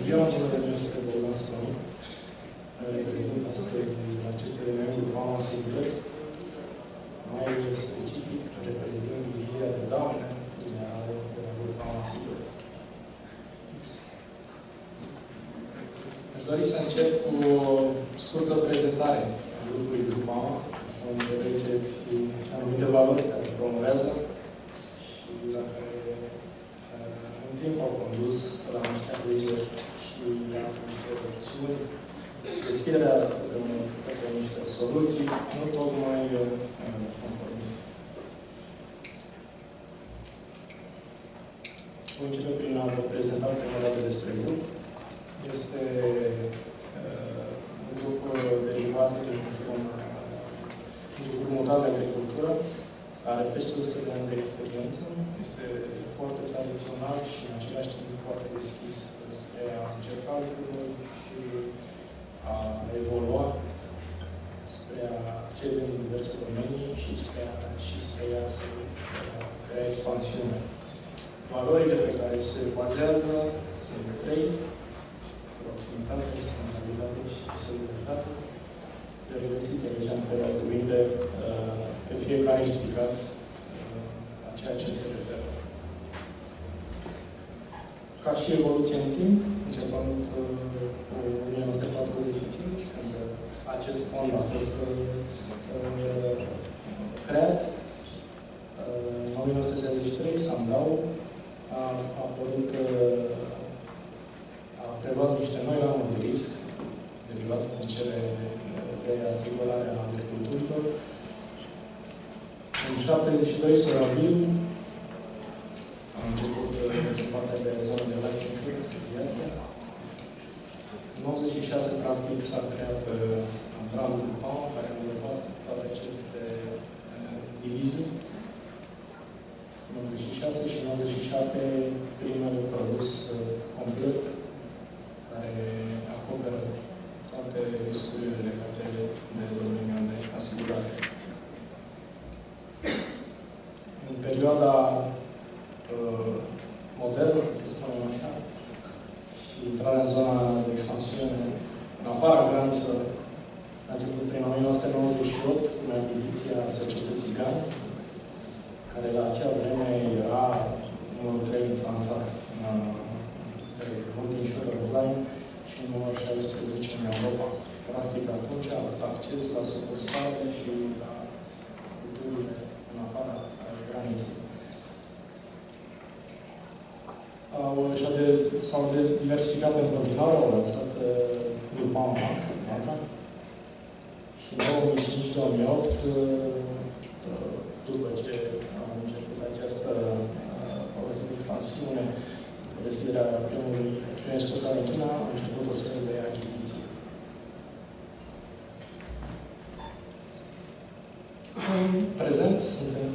ziua, numele meu este Bogdan Slănic. Reprezint astăzi acest element grupal asigurări, mai specific, reprezentând divizia de daune generală de la grupal asigurări. Aș dori să încep cu o scurtă prezentare a grupului grupal, să înțelegeți anumite valori care promovează și la care în timp au condus la niște alegeri și la niște opțiuni, deschiderea către niște soluții nu tocmai conformiste. Voi începe prin a vă prezenta prima dată despre grup. Este un grup derivat dintr-un grup mutat de agricultură, are peste 100 de ani de experiență, este foarte tradițional și în același timp foarte deschis spre a încerca lucruri și a evolua spre a cede în diverse domenii și spre a să crea expansiune. Valorile pe care se bazează sunt trei: proximitate, responsabilitate și solidaritate. De revestiți aici în câteva cuvinte pe fiecare explicat la ceea ce se referă. Ca și evoluție în timp, începând cu 1945, când acest fond a fost creat, în 1963, Sandau a preluat niște noi ramuri de risc, derivate din cele de asigurare a agriculturilor. În 1972, Sorabiu a început partea de zonă de life insurance, de viață. În 1996, practic, s-a creat brandul grupal, care a învățat toate aceste divize. În 1996 și în 1997, primul produs complet care acoperă toate riscurile legate de domeniul de asigurare. În perioada modernă, să spunem așa, și intrarea în zona de expansiune în afara granițelor, a început prin 1998, cu achiziția societății GAN, care la acea vreme era numărul 3 în Franța, multi-insurer offline, și numărul 16 în Europa. Practic, atunci a avut acces la sucursale și la culturile în afara graniței. S-au diversificat în continuare, au lansat grupul Banca și în 2005-2008, după ce am început această expansiune, deschiderea primului sucursal în China, am început o serie de achiziții. În prezent suntem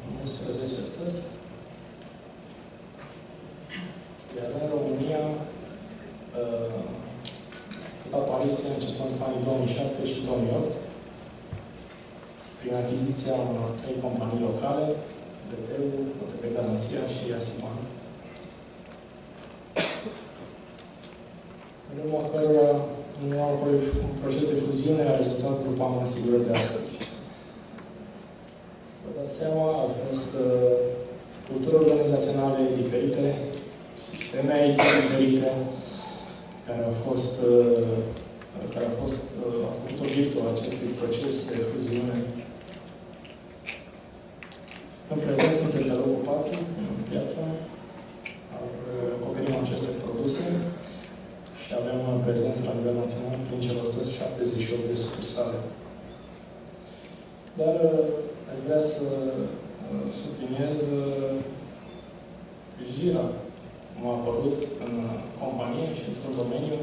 în 11 țări, iar în România, cu apariția începând în anii 2007 și 2008, prin achiziția unor 3 companii locale, BT-ul, OTP Garanția și Asiman. În urma cărora un proces de fuziune a rezultat grupul asigurări de astăzi. Vă dați seama, au fost culturi organizaționale diferite, sisteme IT diferite, care au făcut obiectul acestui proces de fuziune. În prezent suntem pe locul 4 în piață, acoperim aceste produse și avem prezență la nivel național prin cele 178 de sucursale. Dar aș vrea să subliniez gira cum a apărut în companie și într-un domeniu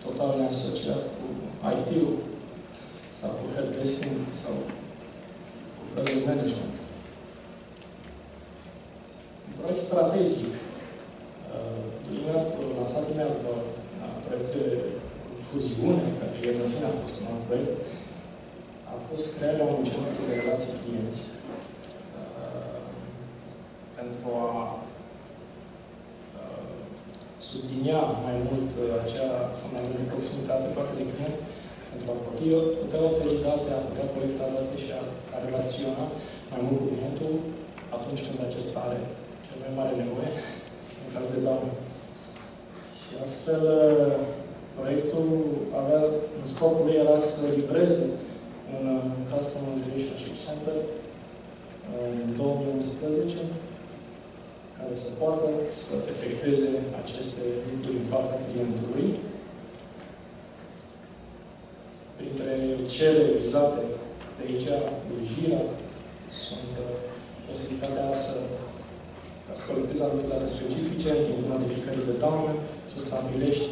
total neasociat cu IT-ul sau cu helpdesk-ing sau cu project management. Un proiect strategic lansat imediat la proiect de fuziune, care el în sine a fost un alt proiect, a fost crearea unui centru de relații clienți pentru a sublinia mai mult acea fundament de proximitate față de client, pentru a putea oferi date, a putea colecta date și a relaționa mai mult cu clientul atunci când acesta are cel mai mare nevoie, în caz de daună. Și astfel, proiectul avea, scopul lui era să livreze un Customer Relationship Center în 2011, care să poată să efectueze aceste lucruri în fața clientului. Printre cele vizate de aici, îngrijirea, sunt posibilitatea ca să colectezi anumite date specifice în timpul notificării de daune, să stabilești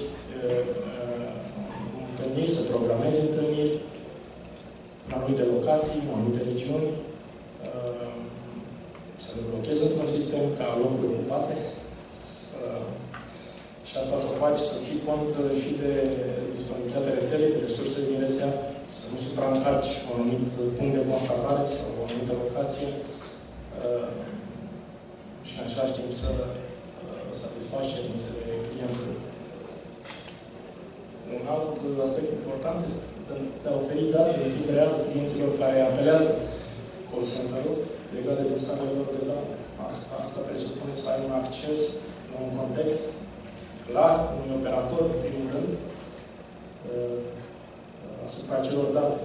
întâlniri, să programezi întâlniri în anumite locații, în anumite regiuni, să le blochezi într-un sistem ca locuri ocupate. Și asta să o faci, să ții cont și de disponibilitatea rețelei, de resurse din rețea, să nu supraîncarci un anumit punct de constatare sau o anumită locație și în același timp să satisfaci cerințele clientului. Un alt aspect important este de a oferi date în timp real clienților care apelează call center-ul legat de dosarele lor de date. Asta presupune să ai un acces în un context clar, unui operator, în primul rând, asupra celor date.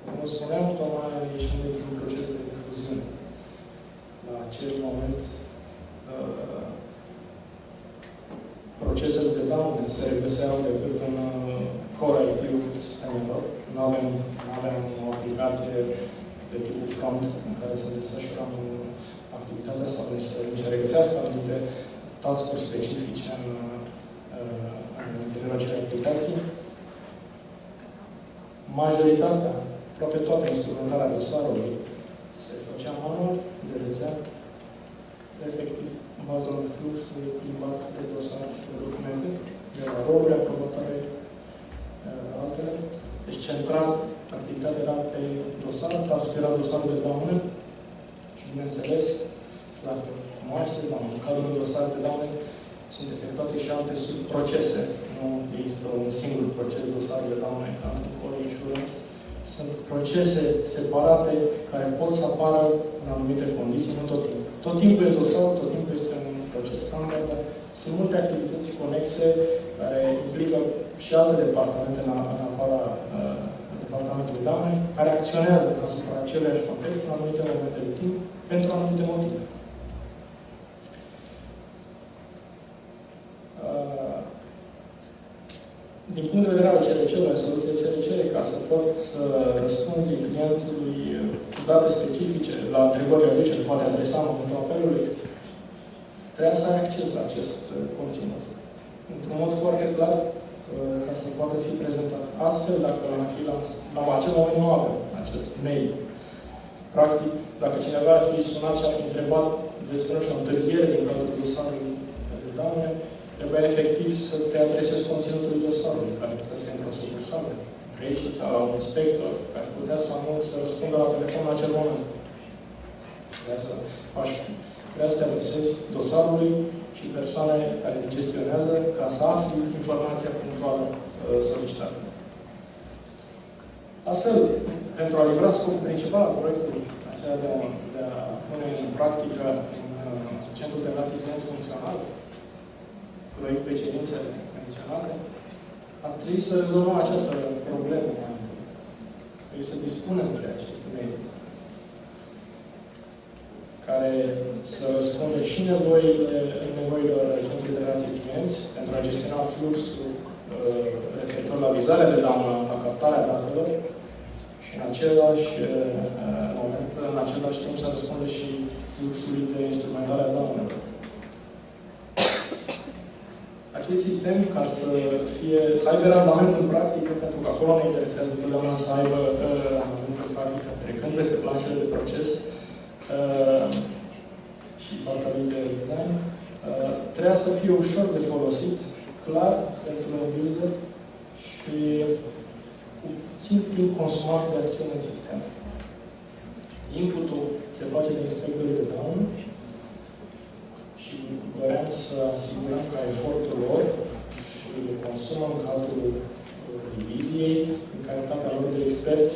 Cum vă spuneam, tocmai ieșim dintr-un proces de incluziune. La acel moment, procesele de daune se regăseau decât în core IT-ul sistemelor. Nu aveam o aplicație de tipul front în care să desfășurăm activitatea sau să regăsească anumite task-uri specifice în interiorul acelei aplicații. Majoritatea, aproape toată instrumentarea dosarului se făcea manual de rețea, efectiv, în baza unui flux plimbat de dosare și de documente, de la roluri, aprobatoare, altele. Deci, central, activitatea era pe dosar, task era dosarul de daune și, bineînțeles, dacă cunoașteți, în cadrul dosarului de daune, sunt efectuate și alte subprocese. Nu există un singur proces de dosar de daune ca în core insurance. Sunt procese separate care pot să apară în anumite condiții, nu tot timpul. Tot timpul e dosar, tot timpul este un proces standard, dar sunt multe activități conexe care implică și alte departamente în afara departamentului daune, care acționează asupra aceleași context în anumite momente de timp, pentru anumite motive. Din punct de vedere al CRC-ului, soluției CRC, ca să pot să răspunzi clientului cu date specifice la întrebările lui ce le poate adresa în momentul apelului, trebuie să ai acces la acest conținut. Într-un mod foarte clar, ca să poată fi prezentat. Astfel, dacă la acel moment nu avem acest mail. Practic, dacă cineva ar fi sunat și ar fi întrebat despre o întârziere din cadrul dosarului de daune, trebuia efectiv să te adresezi conținutului dosarului, care putea să fie într-o sucursală, greșit, sau la un inspector, care putea sau nu să răspundă la telefon în acel moment. Trebuia să te adresezi dosarului și persoane care le gestionează ca să afli informația punctuală solicitată. Astfel, pentru a livra scopul principal al proiectului, aceea de a pune în practică în Centrul de Relații Clienți Funcțional, proiect pe cerințe menționate, ar trebui să rezolvăm această problemă. Trebuie să dispunem de aceste medii care să răspundă și nevoilor Centrului de Relații Clienți pentru a gestiona fluxul referitor la vizarea de daună, la captarea datelor și în același moment, în același timp, să răspundă și fluxului de instrumentare a daunelor. Acest sistem, ca să aibă randament în practică, pentru că acolo ne interesează întotdeauna să aibă randament în practică, trecând peste planșele de proces și partea de design, trebuia să fie ușor de folosit, clar pentru user și cu puțin timp consumat de acțiune în sistem. Inputul se face de inspectorii de daună și doream să asigurăm ca efortul lor îl consumă în cadrul diviziei, în calitatea lor de experți,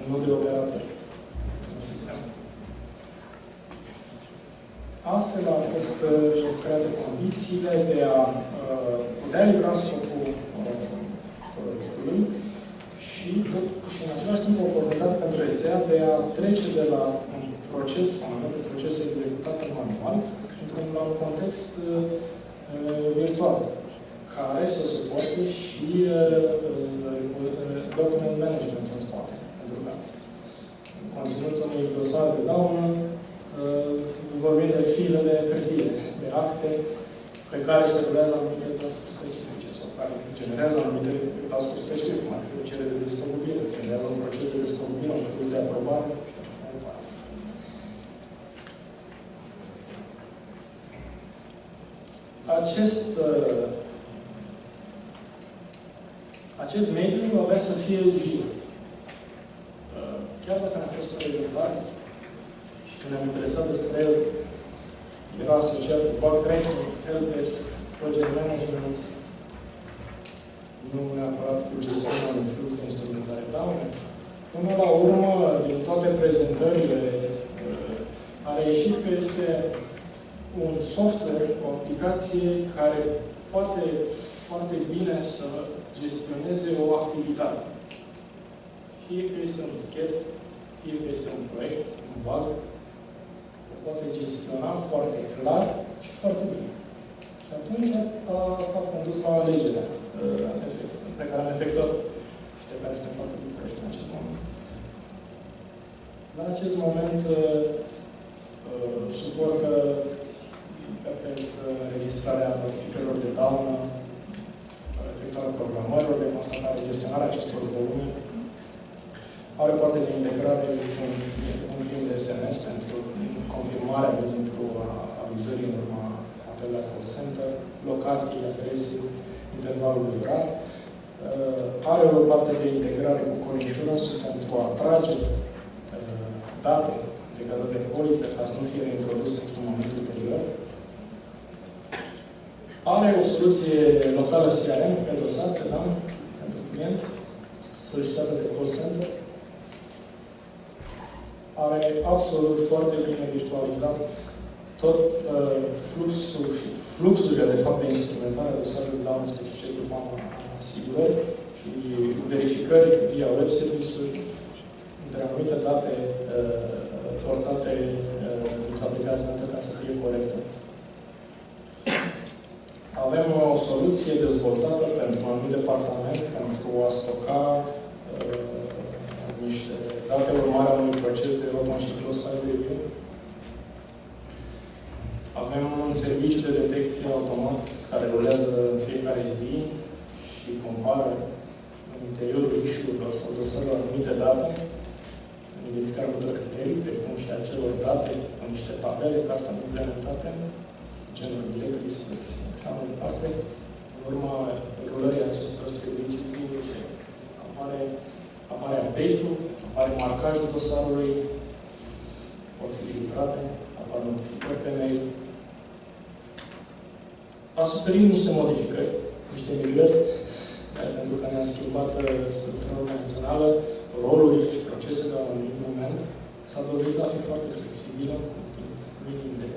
nu de operatori în sistem. Astfel au fost create condițiile de a putea livra scopul proiectului și în același timp o oportunitate pentru rețea de a trece de la un proces, anumite procese executate manual, la un context virtual, care să suporte și document management în spate. Pentru că conținutul unui dosar de daună vorbim de file de hârtie, de acte pe care se rulează anumite task-uri specifice sau care generează anumite task-uri specifice, cum ar fi o cerere de despăgubire, generează un proces de despăgubire, un proces de aprobare și așa mai departe. Acest mediu avea să fie eligibil. Chiar dacă ne-a fost prezentat și când ne-am interesat despre el, era asociat cu backtracking, helpdesk, project management, nu neapărat cu gestionarea unui flux de instrumentare daune. Până la urmă, din toate prezentările, a reieșit că este un software, o aplicație care poate foarte bine să gestioneze o activitate. Fie că este un buchet, fie că este un proiect, un bug, o poate gestiona foarte clar și foarte bine. Și atunci asta a condus la alegerea pe care am efectuat și de care suntem foarte bucuroși în acest moment. La acest moment suportă perfect înregistrarea notificărilor de daună, efectuarea programărilor de constatare, gestionarea acestor volume. Are parte de integrare un prim de SMS pentru confirmarea pentru avizării în urma apelului la call center, locații, adrese, intervalul de orar. Are o parte de integrare cu Core Insurance pentru a atrage date legate de poliță ca să nu fie reintroduse într-un moment ulterior. Are o soluție locală CRM pe dosar, pe dan, pentru client, solicitată de call center. Are absolut foarte bine virtualizat tot fluxurile, de fapt, de instrumentare a dosarului de daune specifice după asigurări și verificări via web service-uri între anumite date portate într-o aplicație ca să fie corectă. Avem o soluție dezvoltată pentru un anumit departament pentru a stoca niște date urmare a unui proces de open și cross-file review. Avem un serviciu de detecție automat care rulează în fiecare zi și compară în interiorul issue-urilor sau dosarelor anumite date, în identificarea multor criterii, precum și acelor date în niște tabele ca asta implementate, genul directories și așa mai departe. În urma rulării acestor servicii zilnice apare update-ul, apare marcajul dosarului, pot fi filtrate, apar notificări pe mail. A suferit niște modificări, niște migrări, pentru că ne-a schimbat structura organizațională, rolurile și procesele la un anumit moment. S-a dovedit a fi foarte flexibilă, cu minim de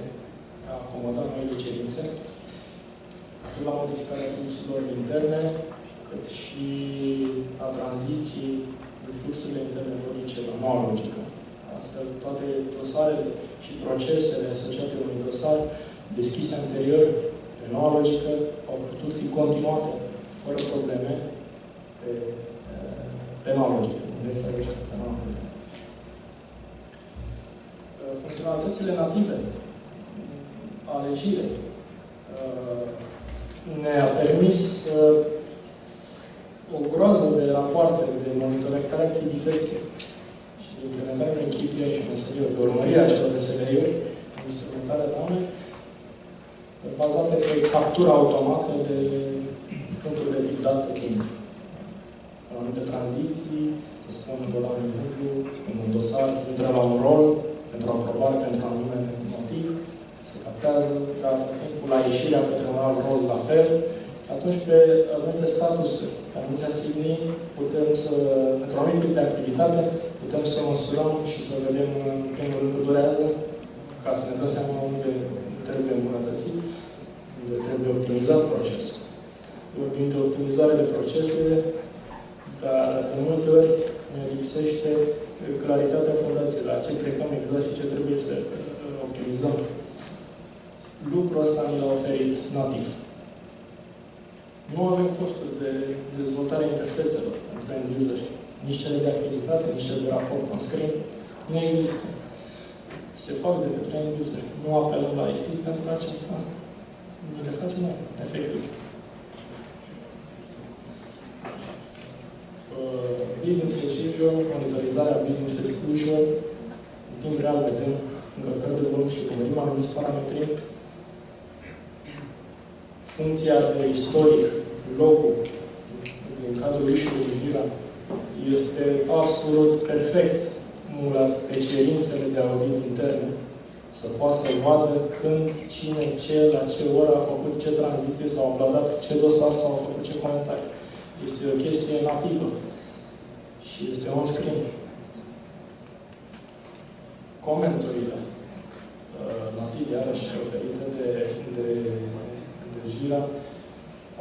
a acomoda noile cerințe, atât la modificarea fluxurilor interne, cât și a tranziției de fluxurile interne logice la noua logică. Astfel, toate dosarele și procesele asociate unui dosar deschise anterior pe noua logică au putut fi continuate fără probleme pe noua logică. Funcționalitățile native ale Jirei ne-a permis o groază de rapoarte de monitorizare activității și de implementarea unei KPI și meseriuri, de urmărirea acelor meseriuri, instrumentarea daune, bazate pe captura automată de puncturi de tip dată timp. În anumite tranziții, Să spun, vă dau un exemplu, când un dosar intră la un rol pentru aprobare, pentru un anume motiv, se captează, dar la ieșirea către un alt rol la fel, atunci avem pe statusuri, pe anumiți asigni, putem să, într-o anumită de activitate, putem să măsurăm și să vedem în primul rând cât durează, ca să ne dăm seama unde trebuie îmbunătățit, unde trebuie optimizat procesul. Vorbim de optimizare de procese, dar de multe ori ne lipsește claritatea fundației, la ce plecăm exact și ce trebuie să optimizăm. Lucrul ăsta ni l-a oferit nativ. Nu avem costuri de dezvoltare a interfețelor pentru end user. Nici cele de activitate, nici cele de raport on screen. Nu există. Se fac de către end user. Nu apelăm la IT pentru aceasta. Nu le facem noi, efectiv. Business as usual, monitorizarea business as usual. În timp real vedem încărcări de volum și urmărim anumiți parametri. Funcția de istoric, logul, din cadrul issue-ului Jira, este absolut perfect mulat pe cerințele de audit interne, să poată să vadă când, cine, ce, la ce oră a făcut ce tranziție, s-au uploadat ce dosar, sau a făcut ce comentarii. Este o chestie nativă și este on-screen. Comenturile native, iarăși oferite de Jira,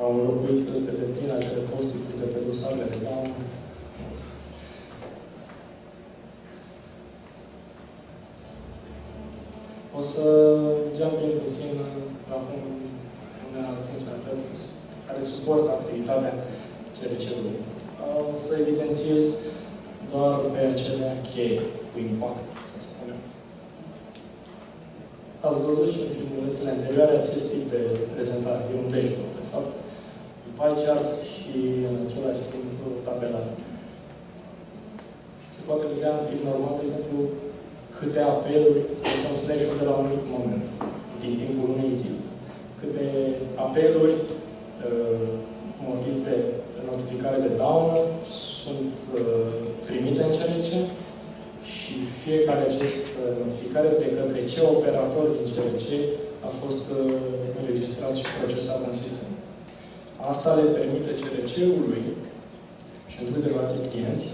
au înlocuit pe deplin acele post-it-uri de pe dosarele de down. O să jumpin puțin la unele funcționalități care suportă activitatea CRC-ului. O să evidențiez doar pe acele cheie cu impact, să spunem. Ați văzut și în filmulețele anterioare acest tip de prezentare. E un dashboard, de fapt. E pie chart și în același timp tabelare. Se poate vedea în tip normal, de exemplu, câte apeluri stăteau slash-ul de la un mic moment, din timpul unei zile. Câte apeluri, motiv de notificare de daună, sunt primite în CRC și fiecare această notificare de către ce operator din CRC a fost înregistrat și procesat în sistem. Asta le permite CRC-ului și între de relații clienți,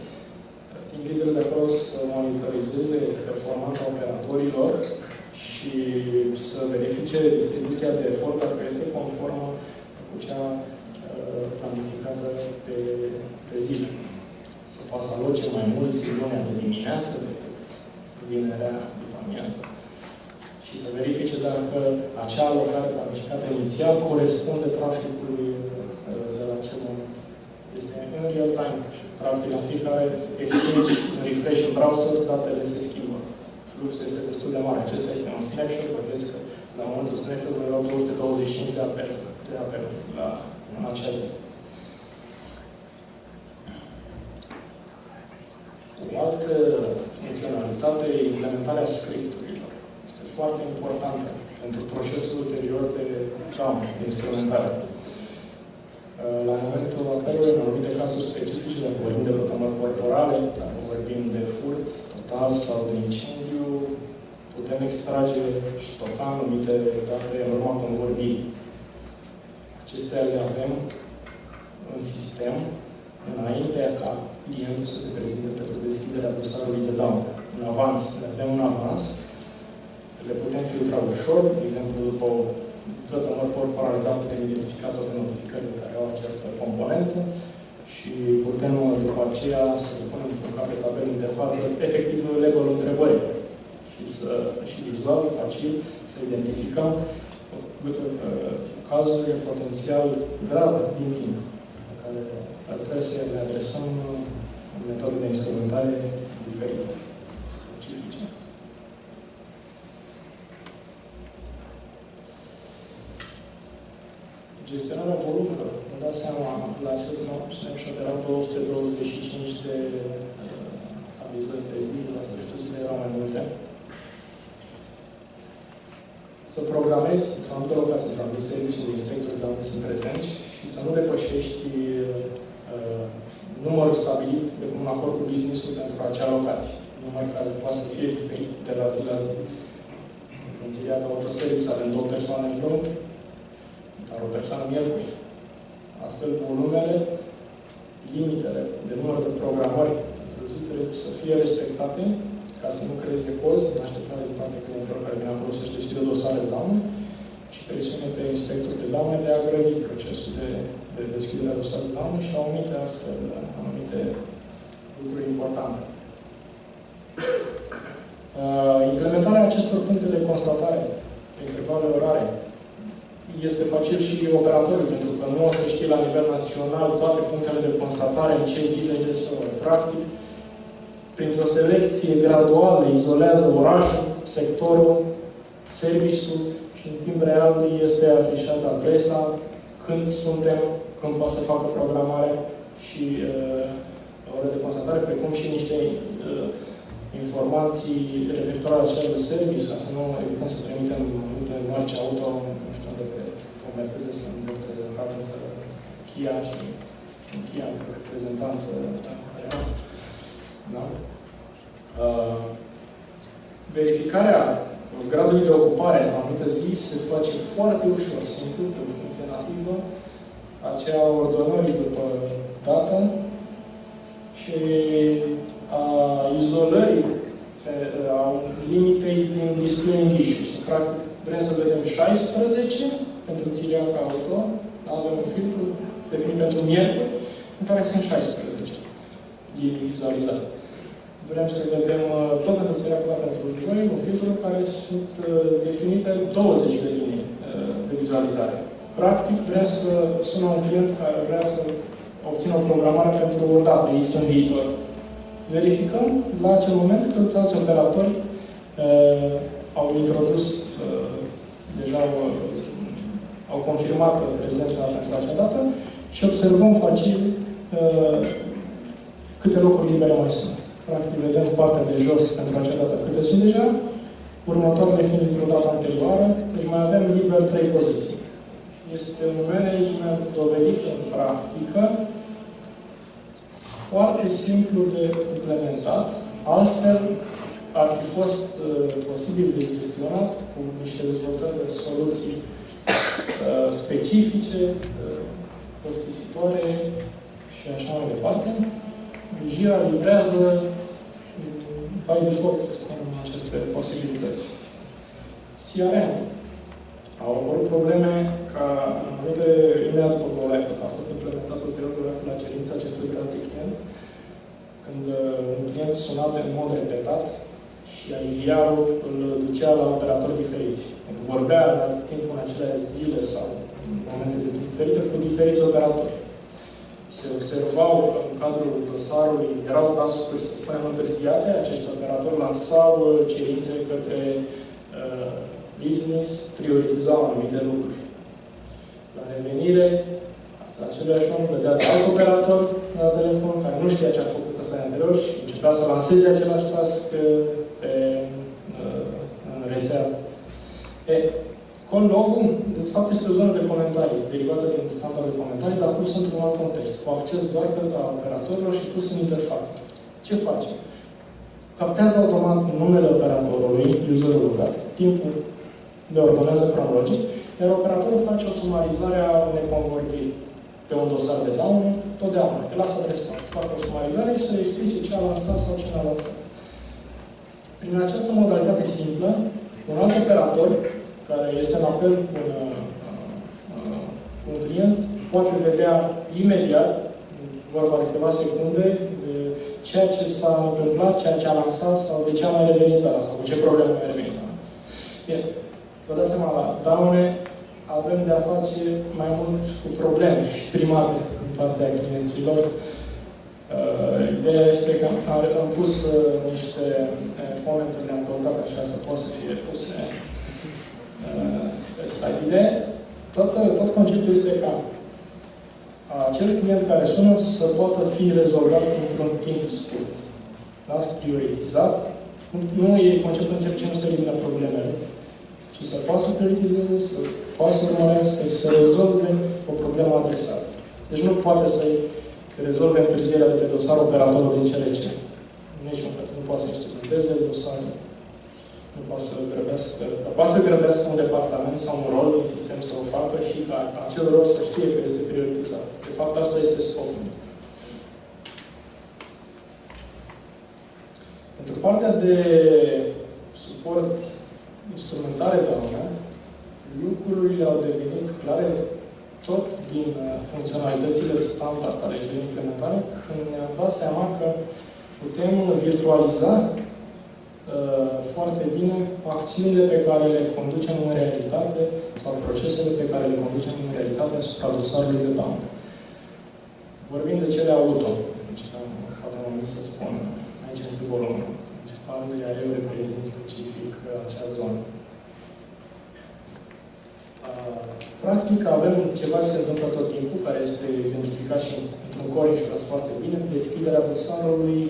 team leader-ul de acolo să monitorizeze performanța operatorilor și să verifice distribuția de efort dacă este conformă cu cea planificată pe zi. Să poată să aloce mai mulți lunea de dimineață decât vinerea după amiază. Și să verifice dacă acea alocare planificată inițial corespunde traficului de la acel moment. Este în real time. Practic, la fiecare exchange, în refresh în browser, datele se schimbă. Fluxul este destul de mare. Acesta este un snapshot. Vedeți că la momentul snapshot-ului erau 225 de apeluri în acea zi. O altă funcționalitate e implementarea scripturilor. Este foarte importantă pentru procesul ulterior de de instrumentare. La momentul apelului, în anumite cazuri specifice, dacă vorbim de vătămări corporale, dacă vorbim de furt total sau de incendiu, putem extrage și stoca anumite date în urma convorbirii. Acestea le avem în sistem înainte ca clientul să se prezinte pentru deschiderea dosarului de daună. În avans, le avem în avans, le putem filtra ușor, de exemplu, după o vătămări corporale, da, putem identifica toate notificările care au această componență și putem după aceea să le punem ca pe tabel interfață, efectiv level întrebări și vizual, facil, să identificăm cazurile potențial grave din timp, pe care ar trebui să le adresăm în metode de instrumentare diferite, specifice. Gestionarea volumelor. Vă dați seama, la acest snapshot erau 225 de avizări pe zi, la sfârșitul zilei erau mai multe. Să programezi într-o anumită locație, într-o anumită serviciu de inspectori de unde sunt prezenți și să nu depășești numărul stabilit de un acord cu business-ul pentru acea locație. Număr care poate să fie diferit de la zi la zi. În Țiriaca Autoservice avem 2 persoane în lună, dar o persoană miercuri. Astfel, volumele, limitele de număr de programări trebuie să fie respectate ca să nu creeze cozi în așteptare din partea clienților care vin acolo să-și deschidă dosare de daune și presiune pe inspectorul de daune de a grăbi procesul de deschidere a dosarului de daune și a omite astfel anumite lucruri importante. Implementarea acestor puncte de constatare pe intervale orare este facil și operatorul, pentru că nu o să știe la nivel național toate punctele de constatare, în ce zile, de ce ori. Practic, printr-o selecție graduală, izolează orașul, sectorul, serviciul și în timp real este afișată adresa, când suntem, când poate să facă programarea și ore de constatare, precum și niște informații referitoare la acel service, ca să nu evităm să trimitem multe mărci auto, nu știu, unde pe Mercedes sunt reprezentate în Kia și în Kia în reprezentanță real. Da? Verificarea gradului de ocupare la anumită zi se face foarte ușor, simplu, pe o funcție nativă, aceea ordonării după dată și a izolării a limitei din displaying issues. Practic, vrem să vedem 16 pentru Țiriaca Auto, avem un filtru definit pentru miercuri, în care sunt 16 vizualizate. Vrem să vedem tot pentru Țiriaca pentru joi, un filtru în care sunt definite 20 de linii de vizualizare. Practic, vrem să sună un client care vrea să obțină o programare pentru o dată, X în viitor. Verificăm la acel moment când alți operatori au introdus, deja au confirmat prezența pentru acea dată și observăm facil câte locuri libere mai sunt. Practic, vedem partea de jos pentru acea dată câte sunt deja, următoarele fiind într-o dată anterioară, deci mai avem liber 3 poziții. Este un management dovedit în practică, foarte simplu de implementat, altfel ar fi fost posibil de gestionat cu niște dezvoltări de soluții specifice, costisitoare și așa mai departe. Jira livrează by default, să spunem, aceste posibilități. CRM. Au apărut probleme ca anumite, imediat după Go-Live, ăsta a fost implementat ulterior la cerința acestui relație client, când un client suna în mod repetat și IVR-ul îl ducea la operatori diferiți. Vorbea la timpul în acele zile sau în momente diferite cu diferiți operatori. Se observau că în cadrul dosarului erau task-uri, să spunem, întârziate, acești operatori lansau cerințe către business, prioritizau anumite lucruri. La revenire, la același om, vedea de alt operator la telefon, care nu știa ce a făcut ăsta anterior și începea să lanseze același task în rețea. Call-log-ul, de fapt, este o zonă de comentarii, derivată din standard de comentarii, dar pus într-un alt context, cu acces doar pentru operatorilor și pus în interfață. Ce face? Captează automat numele operatorului, userul logat, timpul de ordonează cronologic, iar operatorul face o sumarizare a unei convorbiri pe un dosar de daune, totdeauna. El asta trebuie să facă o sumarizare și să explice ce a lansat sau ce n-a lansat. Prin această modalitate simplă, un alt operator, care este în apel cu un client, poate vedea imediat, vorba de câteva secunde, ceea ce s-a întâmplat, ceea ce a lansat sau de ce a mai revenit la asta, cu ce probleme a mai revenit la asta. Bine, vă dați seama, la daune avem de-a face mai mult cu probleme exprimate în partea clienților. Ideea este că am pus niște comentarii, le-am căutat așa să pot să fie puse pe slide. Tot conceptul este ca acel client care sună să poată fi rezolvat într-un timp scurt. Da? Prioritizat. Nu e conceptul în ce nu se elimină problemele, ci să poată să prioritizeze, să poată să urmărească, să rezolve o problemă adresată. Deci nu poate să-i rezolve întârzierea de pe dosar operatorul din CRC. Nici nu poate să instrumenteze dosarul, nu poate să grăbească. Poate să grăbească un departament sau un rol în sistem să o facă și ca acel rol să știe că este prioritizat. De fapt, asta este scopul. Pentru partea de suport instrumentare doamne, lucrurile au devenit clare tot din funcționalitățile standard ale de implementare, când ne-am dat seama că putem virtualiza foarte bine acțiunile pe care le conducem în realitate sau procesele pe care le conducem în realitate asupra dosarului de daună. Vorbim de cele auto, deci am să spun, aici este volumul, iar eu reprezint specific acea zonă. Practic, avem ceva ce se întâmplă tot timpul, care este exemplificat și într-un coriș foarte bine, deschiderea dosarului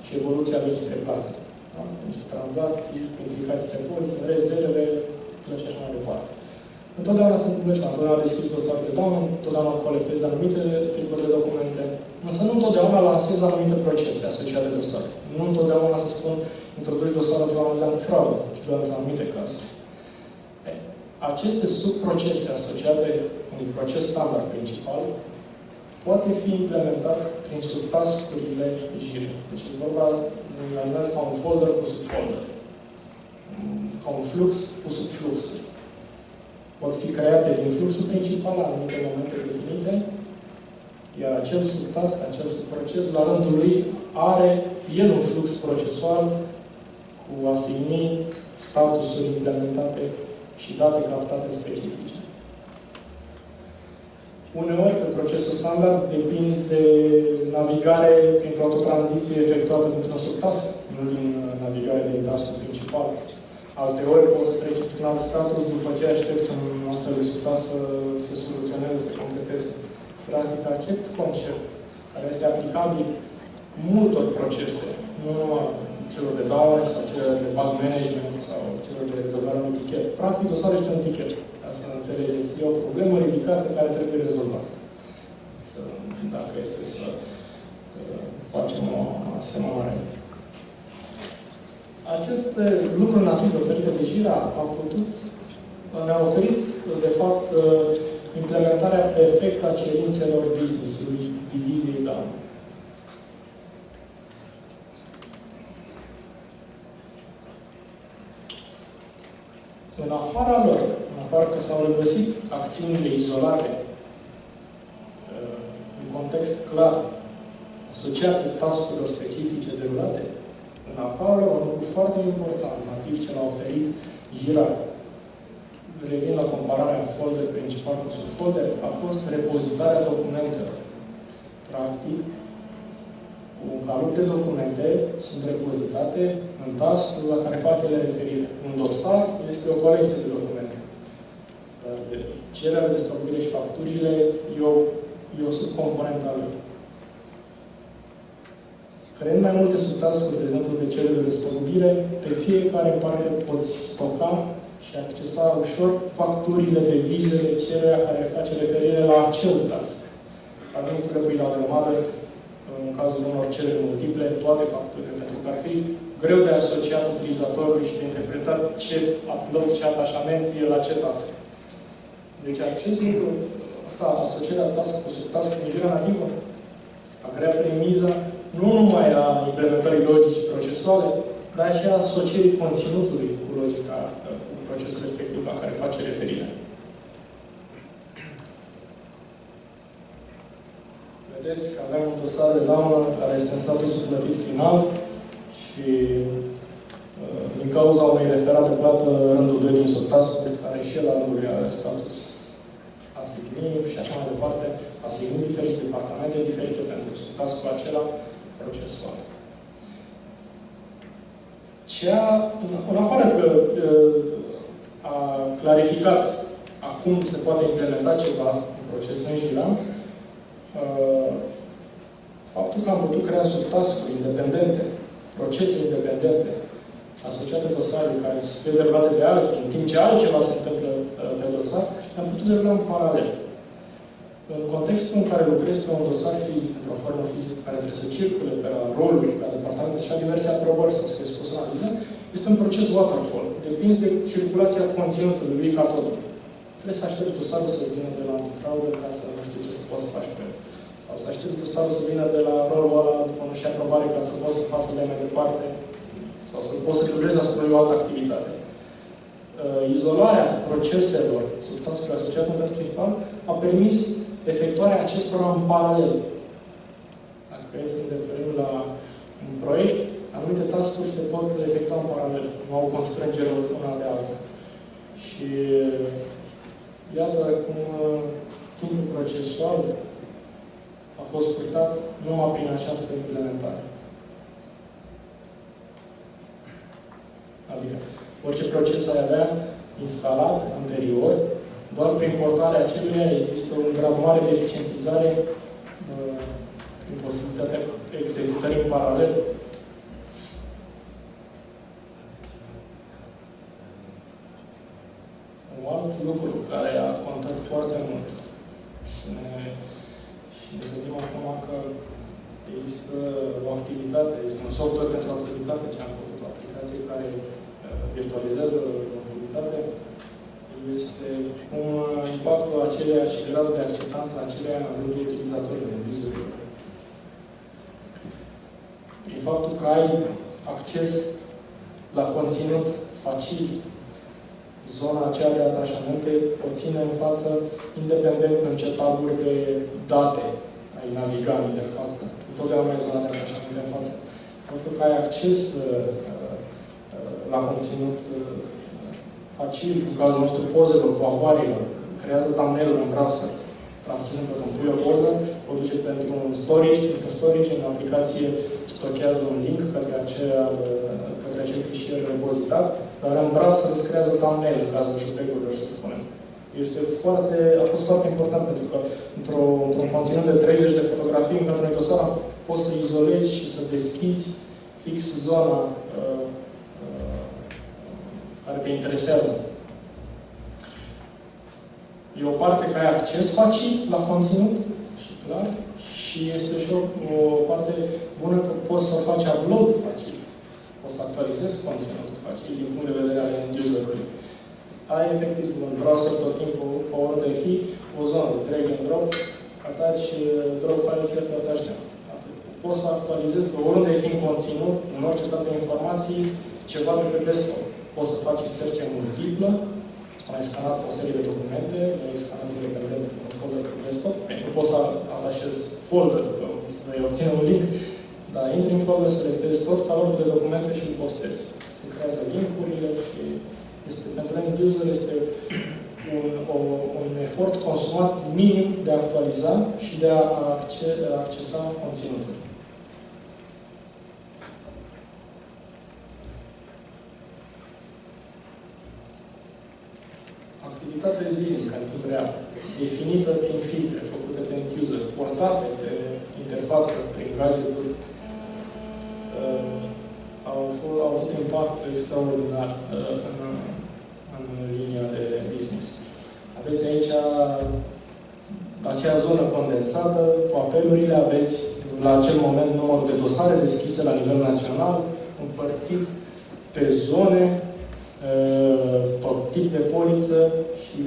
și evoluția lui spre plată. Da? Deci, tranzacții, implicații pe poliție, rezerve, și așa mai departe. Întotdeauna se întâmplă așa, întotdeauna deschis dosarul de daună, întotdeauna colectez anumite tipuri de documente, însă nu întotdeauna lansez anumite procese asociate dosar. Nu întotdeauna, să spun, introduci dosarul într-o analiză antifraudă, ci doar în anumite cazuri. Aceste subprocese asociate unui proces standard principal poate fi implementat prin subtascurile Jira. Deci e vorba, analizează ca un folder cu subfolder, ca un flux cu subfluxuri. Pot fi create din fluxul principal la anumite momente definite, iar acel subtask, acel subproces, la rândul lui, are el un flux procesual cu asignii, statusuri implementate și date captate specifice. Uneori, pe procesul standard, depinzi de navigare printr-o autotranziție efectuată dintr-un subtask, nu din navigare din taskul principal. Alteori poți să treci prin alt status după ce aștepți un astfel de subtask să se soluționeze, să completeze. Practic, acest concept, care este aplicabil multor procese, nu numai celor de daune sau celor de bug management sau celor de rezolvare unui tichet. Practic, dosarul este un tichet. Ca să înțelegeți, e o problemă ridicată care trebuie rezolvată. Dacă este să facem o asemănare. Aceste lucruri native oferite de Jira ne-au oferit, de fapt, implementarea perfectă a cerințelor business-ului, diviziei daune. În afara lor, în afară că s-au regăsit acțiunile izolate, în context clar, asociate task-urilor specifice derulate, în afara lor, un lucru foarte important, nativ ce l-a oferit Jira, revin la compararea folder principal cu subfolder, a fost repozitarea documentelor. Practic, un calup de documente sunt repozitate în task-ul la care fac ele referire. Un dosar este o colecție de documente. Dar de cererea de stabilire și facturile e o subcomponentă a lui. Creând mai multe subtask-uri, de exemplu, de cerere de stabilire, pe fiecare parte poți stoca și accesa ușor facturile de vizele, cererea care face referire la acel task. Dar nu trebuie la grămadă, în cazul unor cereri multiple, toate facturile, pentru că ar fi greu de asociat utilizatorului și de interpretat ce upload, ce atașament e la ce task. Deci acest lucru, asta, asocierea task cu subtask în Jira nativă, a creat premiza nu numai a implementării logicii procesuale, dar și a asocierii conținutului cu logica, cu procesul respectiv la care face referire. Vedeți că avem un dosar de daună care este în statusul plătit final și din cauza unui referat de plată rândul 2 din subtask-uri, care și el la rândul lui are status asigniv și așa mai departe, asigniv diferite departamente diferite pentru subtask-ul acela procesual. În afară că a clarificat acum se poate implementa ceva în proces în Jira, faptul că am putut crea subtask-uri independente, procese independente, asociate dosarului care să fie derulate de alții, în timp ce altceva se întâmplă pe dosar, le-am putut derula în paralel. În contextul în care lucrezi pe un dosar fizic, într-o formă fizică, care trebuie să circule pe la roluri, pe la departamente și la diverse aprobări sau să fie spus în analiză, este un proces waterfall. Depinde de circulația conținutului lui ca totul. Trebuie să aștepți dosarul să vină de la antifraudă ca să nu știu ce să poți să faci pe el. Sau să aștepți dosarul să vină de la rolul ăla după nu știu aprobare ca să poți să faci să dai mai departe. Sau să poți să lucrezi asupra o altă activitate. Izolarea proceselor substanțelor asociate în datul principal a permis efectuarea acestora în paralel. Dacă e să ne referim la un proiect, anumite task-uri se pot efectua în paralel. Nu au constrângere una de alta. Și iată cum timpul procesual a fost scurtat numai prin această implementare. Adică, orice proces ai avea instalat anterior, doar prin portarea aceluia există un grad mare de eficientizare prin posibilitatea executării în paralel. Un alt lucru care a contat foarte mult și ne gândim acum că există o activitate, este un software pentru activitate ce am făcut, o aplicație care virtualizează activitatea, este cum impactul aceleia și gradul de acceptanță aceleia în rândul utilizatorilor, în userilor. Prin faptul că ai acces la conținut facil, zona aceea de atașamente o ține în față, independent în ce taburi de date ai naviga în interfață. Întotdeauna ai zona de atașamente în față. Faptul că ai acces la conținut facil, în cazul nostru pozelor, cu avarilor, creează thumbnail-uri în browser. Practic, când pui o poză, o duce pentru un storage, pentru storage, în aplicație stochează un link către acel fișier repozitat, dar în browser îți creează thumbnail, în cazul shooting-urilor, să spunem. A fost foarte important, pentru că într-un conținut de 30 de fotografii, în cadrul unui dosar, poți să izolezi și să deschizi fix zona care te interesează. E o parte că ai acces facil la conținut, și clar, și este și o parte bună că poți să faci upload facil. Poți să actualizezi conținutul facil din punct de vedere al end-user-ului. Ai efectiv în browser tot timpul, pe oriunde fi, o zonă de drag and drop, ataci drop files și ataci de. Poți să actualizezi pe oriunde fi în conținut, în orice dată de informații, ceva de pe desktop. Poți să faci inserție multiplă, ai scanat o serie de documente, le-ai scanat independent într-un folder pe desktop, pentru că poți să atașezi folder, să vei obține un link, dar intri în folder, selectezi tot talonul de documente și îl postezi. Se creează link-urile și pentru end-user este un efort consumat minim de a actualiza și de a accesa conținutul. Activitatea zilnică, în timp real, definită prin filtre, făcute pe end-user, portate pe interfață, prin gadgeturi, au avut un impact extraordinar în linia de business. Aveți aici acea zonă condensată, cu apelurile, aveți la acel moment numărul de dosare deschise la nivel național, împărțit pe zone, pe tip de poliță și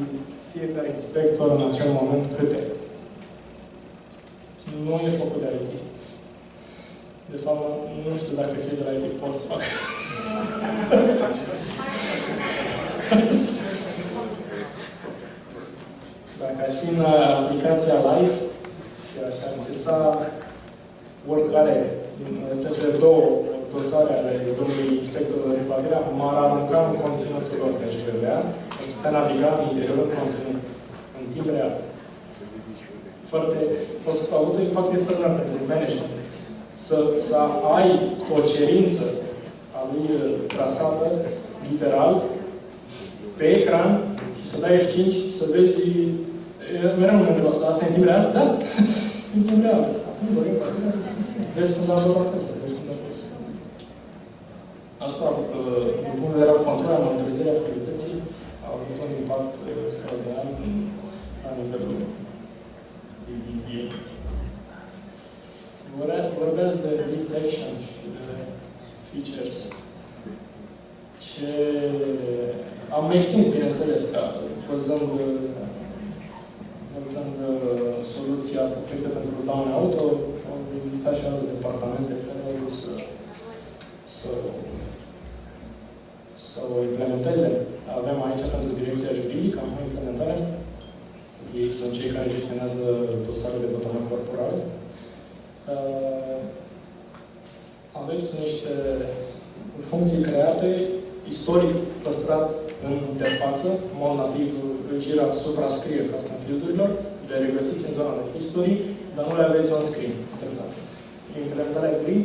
fiecare inspector în acel moment câte. Nu e făcut de IT. De fapt, nu știu dacă cei de la IT pot să facă. Dacă aș fi în aplicația live și aș accesa oricare dintre cele două dosare ale domnului inspector de repatriere, m-ar arunca în conținutul lor de HPV, aș putea naviga în interiorul conținut, în timp real. A avut un impact extraordinar pentru management. Să ai o cerință a lui trasată, literal, pe ecran și să dai F5 și să vezi mereu în întrebă. Asta e în timp real? Da? În timp real. Acum vorbim cu tine. Vezi cum l-am luat asta. Asta, din punct de vedere al controlului, monitorizării activității, a avut un impact extraordinar la nivelul divizie. Vorbeați de blitz action și de features. Ce am extins, bineînțeles, ca văzând soluția perfectă pentru daune auto, au existat și alte departamente care au vrut să o implementeze. Avem aici pentru direcția juridică, am o implementare. Ei sunt cei care gestionează dosarele de vătămări corporale. Aveți niște funcții create, istoric păstrat în interfață, în mod nativ, Jira suprascrie custom field-urilor, le regăsiți în zona de history, dar nu le aveți on screen, interfață. Prin implementarea GRID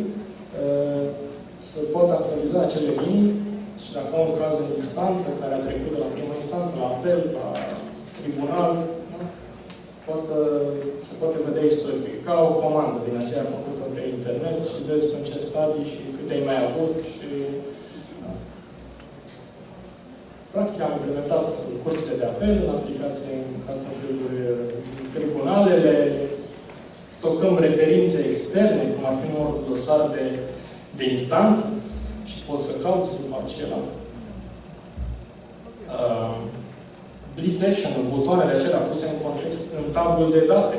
se pot actualiza acele linii și dacă au un caz în instanță care a trecut de la prima instanță la apel, la tribunal, se poate vedea istoric. Ca o comandă din aceea făcută pe internet și vezi în ce stadii și câte ai mai avut și... Practic am implementat curțile de apel în aplicație în custom field-uri tribunalele, stocăm referințe externe, cum ar fi numărul dosar de instanță și poți să cauți după acela. Blitz action, butoanele acelea puse în context în tabul de date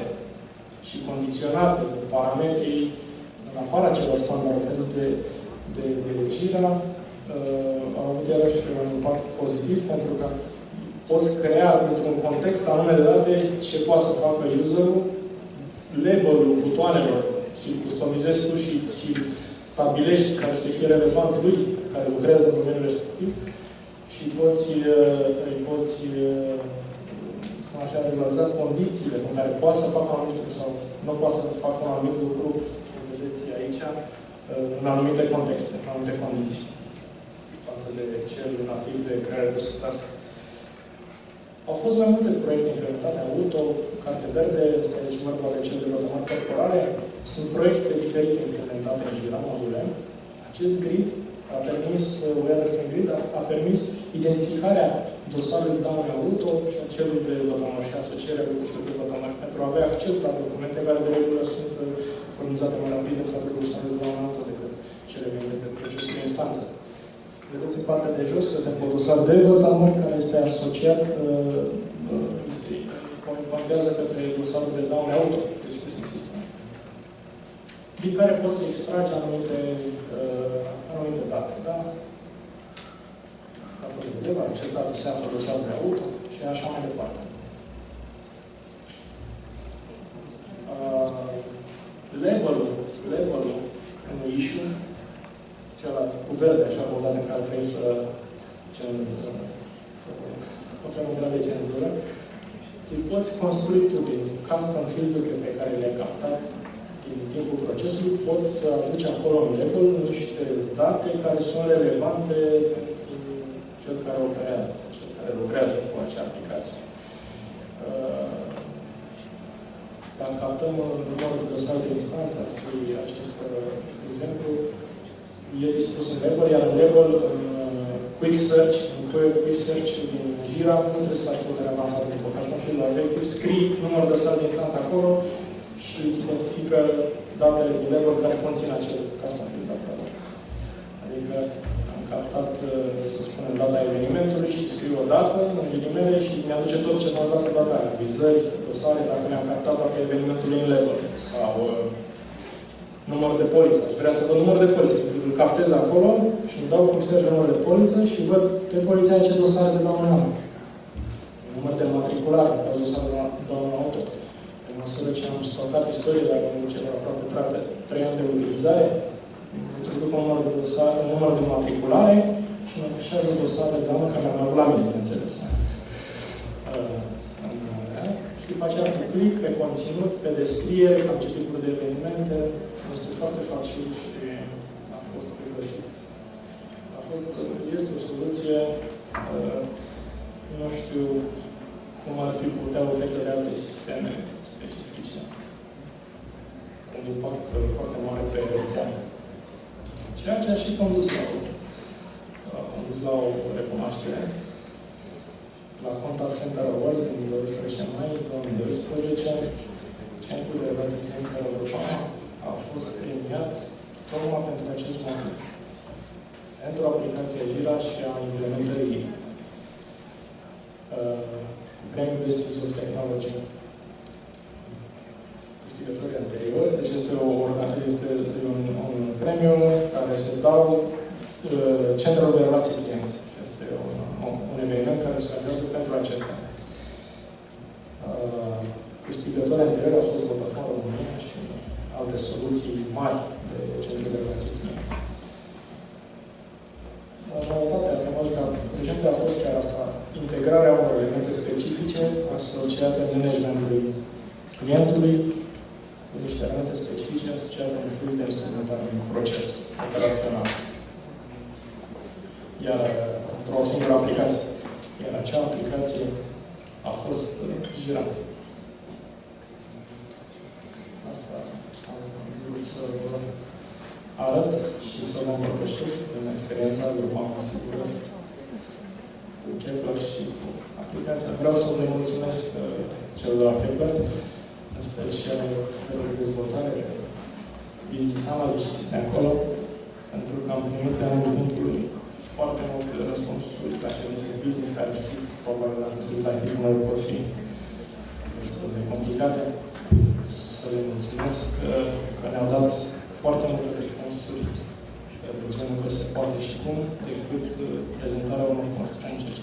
și condiționate de parametrii în afara celor standard oferite de Jira, au avut iarăși un impact pozitiv, pentru că poți crea într-un context anume de date ce poate să facă userul, label-ul butoanelor, ți-l customizezi tu și ți-l stabilești care să fie relevant lui, care lucrează în domeniul respectiv, și îi poți așa, regulariza condițiile în care poate să facă un anumit lucru sau nu poate să facă un anumit lucru, vedeți aici, în anumite contexte, în anumite condiții, față de cel nativ de creare de subtas. Au fost mai multe proiecte implementate, auto, carte verde, este aici vorba de cel de vătămări corporale. Sunt proiecte diferite implementate în Jira module. Acest grid a permis, grid a permis identificarea dosarului de daune auto și a celui de vătămări și asocierea cu celui de vătămări pentru a avea acces la documente care de regulă sunt furnizate mai rapid în cadrul dosarului de daune auto decât cele venite de procesul de instanță. Vedeți în partea de jos că este un dosar de vătămări care este asociat, pointează către dosarul de daune auto deschis în sistem, din care poți să extragi anumite date, da? Acest dat se află dosarul de auto și așa mai departe. Label-ul în issue, cel cu verde, așa, abordat în care trebuie să facem un grad de cenzură, ți-l poți construi tu din custom field-urile pe care le-ai captat din timpul procesului, poți să aduci acolo în label niște date care sunt relevante pentru cel care operează sau cel care lucrează cu acea aplicație. Dacă captăm numărul de dosare de instanță, ar fi acest exemplu, e dispus în label, iar în label, în Quick Search, din Jira, nu trebuie să faci căutări avansate din păcat, nu știu, dar efectiv scrii numărul de dosare de instanță acolo și îți identifică datele din label care conțin acel custom field acolo. Adică am captat, să spunem, data evenimentului și scriu o dată în ghilimele și mi-aduce tot ce m-a dat data aia. Vizări, dosare, dacă mi-am captat data evenimentului în label. Sau număr de poliță. Aș vrea să văd număr de poliță. Îl captez acolo și îmi dau cum se număr de poliță și văd pe poliția ce dosare de daune am. Număr de matriculare, în cazul ăsta de daune auto. Pe măsură ce am stocat istorie, dacă nu celor aproape 3 ani de utilizare, introduc un număr de matriculare și mă afișează dosare de daune care am avut la mine, bineînțeles. Și după aceea pe click, pe conținut, pe descriere, cam ce tipuri de evenimente, este foarte facil și a fost regăsit. Este o soluție, nu știu cum ar fi puteau efectele alte sisteme specifice. Un impact foarte mare pe rețea. Ceea ce a și condus la o recunoaștere la Contact Center Awards din 12 mai 2012, Centrul de Relații Clienți European a fost premiat tocmai pentru acest motiv. Pentru aplicația Jira și a implementării premiul Best Use of Technology câștigătorii anteriori. Deci este un premiu care se dau Centrul de Relații Clienți. Este un eveniment care se adresează pentru acesta. Câștigătorii anteriori au fost Vodafone România și alte soluții mari de Centrul de Relații Clienți. Noutatea tehnologică recentă a fost chiar asta, integrarea unor elemente specifice asociate managementului clientului cu niște elemente specifice asociate unui flux de instrumentare, un proces operațional. Iar într-o singură aplicație. Iar acea aplicație a fost Jira. Asta am vrut să vă arăt și să vă împărtășesc în experiența grupului sigură cu Kepler și cu aplicația. Vreau să vă mulțumesc celor de la Kepler, în special felul de dezvoltare de business analyst de acolo, pentru că am primit de-a lungul timpului foarte multe răspunsuri la ședințe de business, care știți, probabil dacă se la timp, noi pot fi destul de complicate. Să le mulțumesc că ne-au dat foarte multe răspunsuri și de genul că se poate și cum, decât prezentarea unor constrângeri